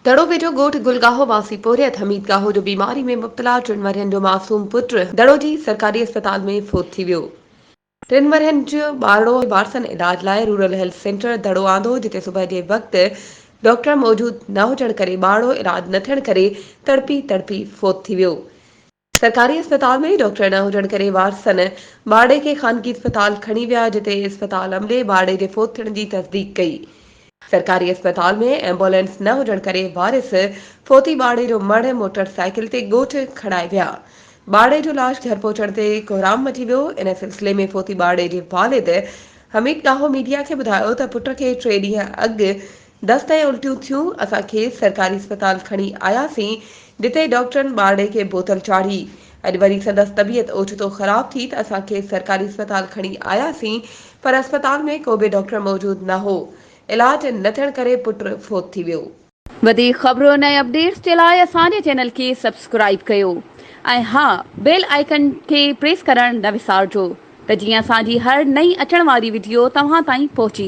दड़ो वेझो ॻोठ गुलगाहो वासी पोरियत हमीद गाहो जो बीमारी में मुब्तला 3 वरहनि जो मासूम पुट दड़ो जी सरकारी अस्पताल में फोत थी वियो। 3 वरहनि जो ॿारड़ो वारसन इलाज लाइ रूरल हेल्थ सेंटर दड़ो आंदो, जिते सुबह जे वक़्ति डॉक्टर मौजूद न हुजण करे ॿारड़ो इलाज न थियण करे तड़पी तड़पी फोत थी वियो। सरकारी अस्पताल में डॉक्टर न हुजण करे वारसन ॿारड़े खे ख़ानगी अस्पताल खणी विया, जिते अस्पताल अमले ॿारड़े जे फोत थियण जी तस्दीक कई। सरकारी अस्पताल में एम्बुलेंस न हुजण करे वारिस फोती ॿारड़े जो मड़ मोटरसाइकिल ते ॻोठ खणाए विया। ॿारड़े जो लाश घर पहुचण ते कोहराम मची वियो। इन सिलसिले में फोती ॿारड़े जे वालिद हमीद गाहो मीडिया खे ॿुधायो त पुट खे 3 ॾींहं अॻु दस्त ऐं उल्टियूं थियूं। असांखे सरकारी अस्पताल खणी आयासीं, जिते डॉक्टरनि ॿारड़े खे बोतल चाढ़ी। अॼु वरी संदसि तबियत ओचितो ख़राब थी त असांखे सरकारी अस्पताल खणी आयासीं, पर अस्पताल में को बि डॉक्टर मौजूद न हो। इलाज न थियण करे पुट फोत थी वियो। वधीक ख़बरुनि ऐं अपडेट्स जे लाइ असांजे चैनल खे सब्सक्राइब कयो ऐं हा, बेल आइकन खे प्रेस करणु न विसारिजो त जीअं असांजी हर नई अचण वारी वीडियो तव्हां ताईं पहुची